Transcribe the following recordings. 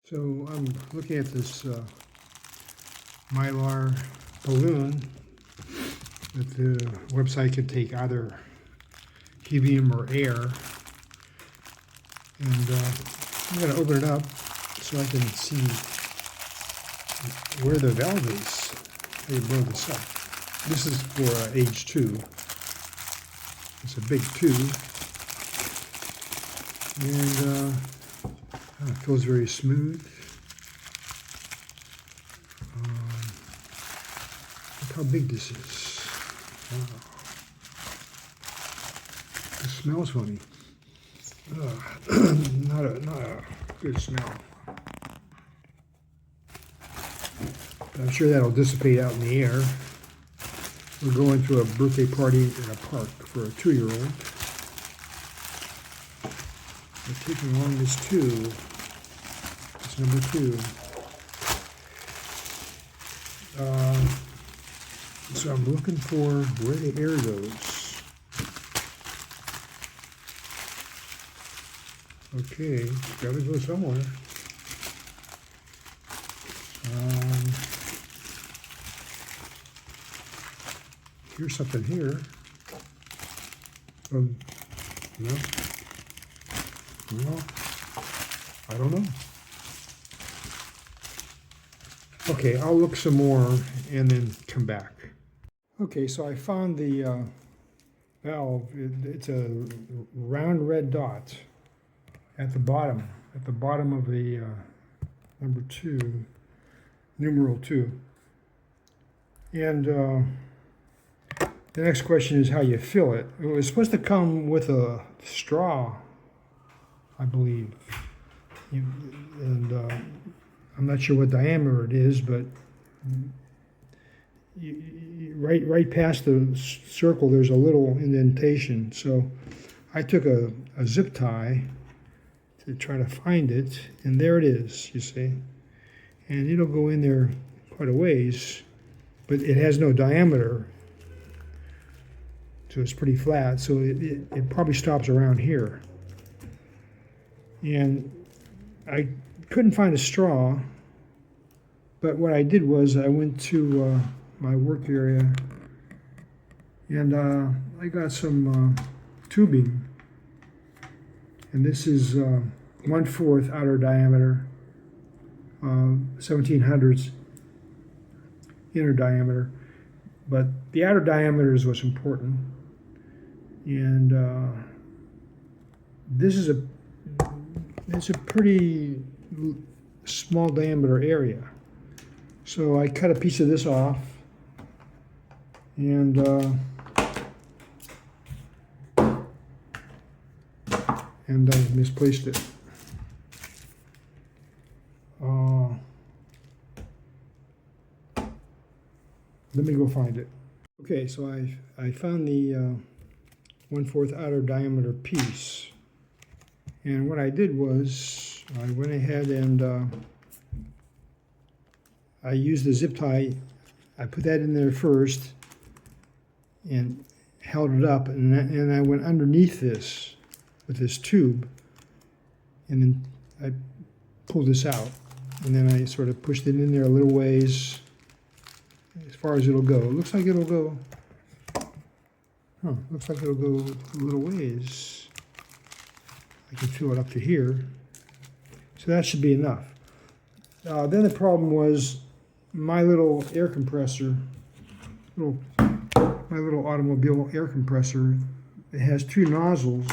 So I'm looking at this mylar balloon that the website can take either helium or air. And I'm going to open it up so I can see where the valve is. How you blow this up. This is for age 2. It's a big tube. And it feels very smooth. Look how big this is. Wow. It smells funny. Not a good smell. But I'm sure that'll dissipate out in the air. We're going to a birthday party in a park for a 2-year-old. We're taking along this tube. It's number 2. So I'm looking for where the air goes. Okay, it's got to go somewhere. Here's something here. No. Well, I don't know. Okay, I'll look some more and then come back. Okay, so I found the valve. It's a round red dot at the bottom of the number 2, numeral 2. And the next question is how you fill it. It was supposed to come with a straw, I believe. And I'm not sure what diameter it is, but right past the circle, there's a little indentation. So I took a zip tie to try to find it, and there it is, you see. And it'll go in there quite a ways, but it has no diameter. So it's pretty flat, so it probably stops around here. And I couldn't find a straw, but what I did was I went to my work area and I got some tubing. And this is 1/4 outer diameter, 1700ths inner diameter. But the outer diameter is what's important. And this is it's a pretty small diameter area. So I cut a piece of this off and I misplaced it. Let me go find it. Okay, so I found the 1/4 outer diameter piece. And what I did was I went ahead and I used the zip tie. I put that in there first and held it up, and I went underneath this with this tube, and then I pulled this out, and then I sort of pushed it in there a little ways as far as it'll go. It looks like it'll go. Looks like it'll go a little ways. I can fill it up to here. So that should be enough. Then the problem was my little air compressor, my little automobile air compressor, it has 2 nozzles.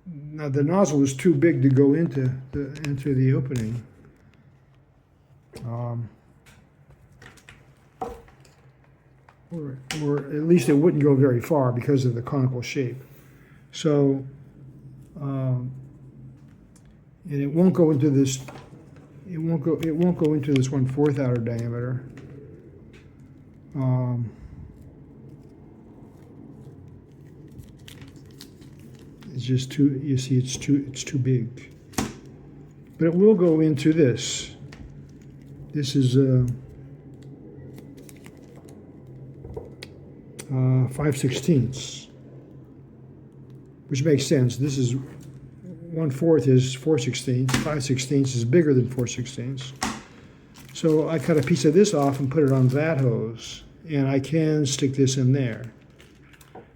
Now the nozzle is too big to go into the opening. Or at least it wouldn't go very far because of the conical shape. So, and it won't go into this. It won't go into this 1/4 outer diameter. It's just too. You see, it's too big. But it will go into this. This is 5/16, which makes sense. This is 1/4 is 4/16. 5/16 is bigger than 4/16. So I cut a piece of this off and put it on that hose, and I can stick this in there.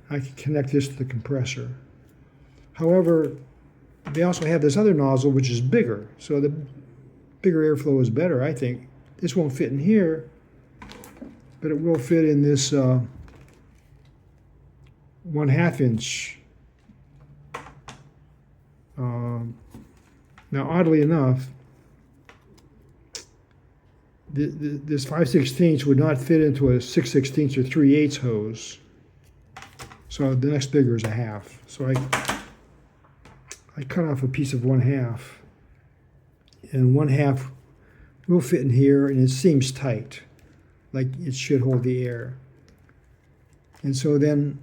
I can connect this to the compressor. However, they also have this other nozzle which is bigger, so the bigger airflow is better, I think. This won't fit in here, but it will fit in this 1/2 inch. Now, oddly enough, this 5/16 would not fit into a 6/16 or 3/8 hose. So the next bigger is a 1/2. So I cut off a piece of 1/2, and 1/2 will fit in here, and it seems tight, like it should hold the air. And so then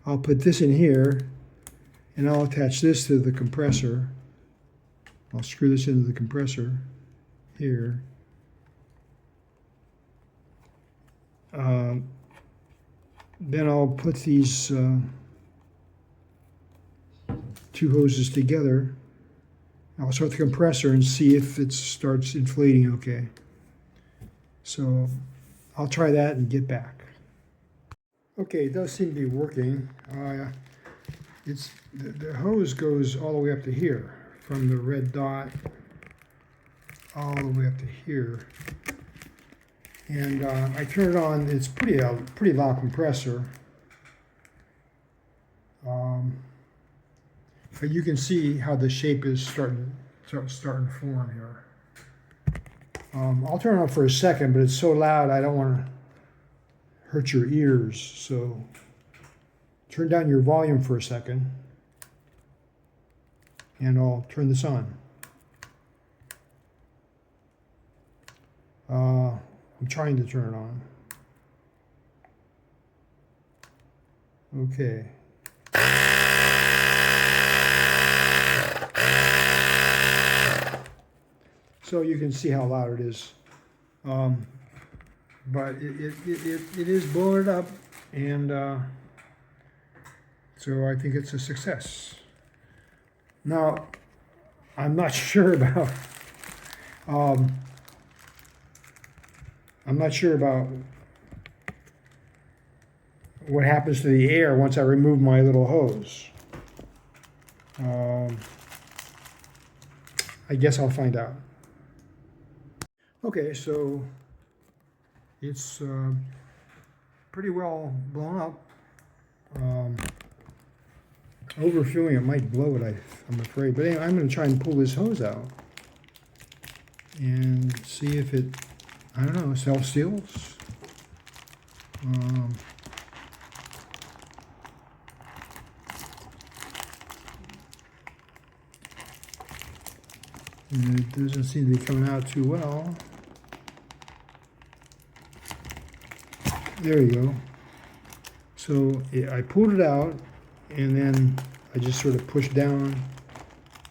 I'll put this in here, and I'll attach this to the compressor. I'll screw this into the compressor here. Then I'll put these two hoses together. I'll start the compressor and see if it starts inflating okay. So I'll try that and get back. Okay, it does seem to be working. The hose goes all the way up to here, from the red dot all the way up to here. And I turn it on. It's pretty loud compressor. But you can see how the shape is starting to form here. I'll turn it on for a second, but it's so loud I don't want to hurt your ears. So turn down your volume for a second, and I'll turn this on. I'm trying to turn it on. Okay. So you can see how loud it is. But it is blowing it up, and so I think it's a success. Now, I'm not sure about what happens to the air once I remove my little hose. I guess I'll find out. Okay, so it's pretty well blown up. Overfilling it might blow it, I'm afraid. But anyway, I'm going to try and pull this hose out and see if it, I don't know, self-seals. And it doesn't seem to be coming out too well. There you go. So I pulled it out, and then I just sort of pushed down.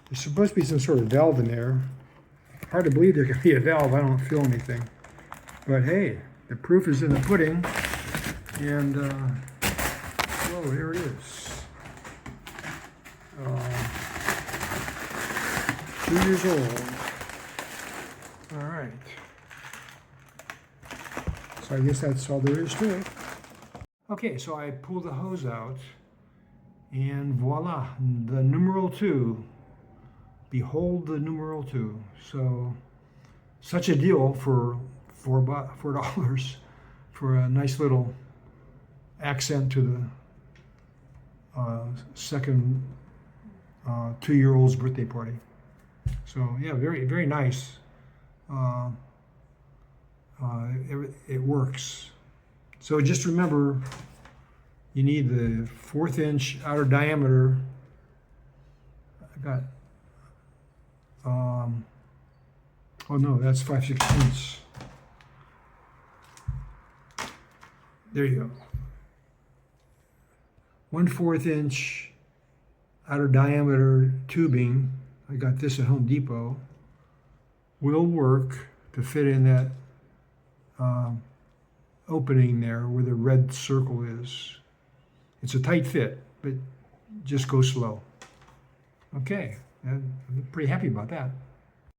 There's supposed to be some sort of valve in there. Hard to believe there could be a valve. I don't feel anything. But hey, the proof is in the pudding. And, whoa, here it is. 2 years old. All right. So I guess that's all there is to it. Okay, so I pulled the hose out, and voila, the numeral 2. Behold the numeral 2. So, such a deal for $4 for a nice little accent to the second 2-year-old's birthday party. So yeah, very, very nice. It works. So just remember, you need the 1/4 inch outer diameter. I got, oh no, that's 5/16. There you go. 1/4 inch outer diameter tubing. I got this at Home Depot. Will work to fit in that opening there where the red circle is. It's a tight fit, but just go slow. Okay. And I'm pretty happy about that.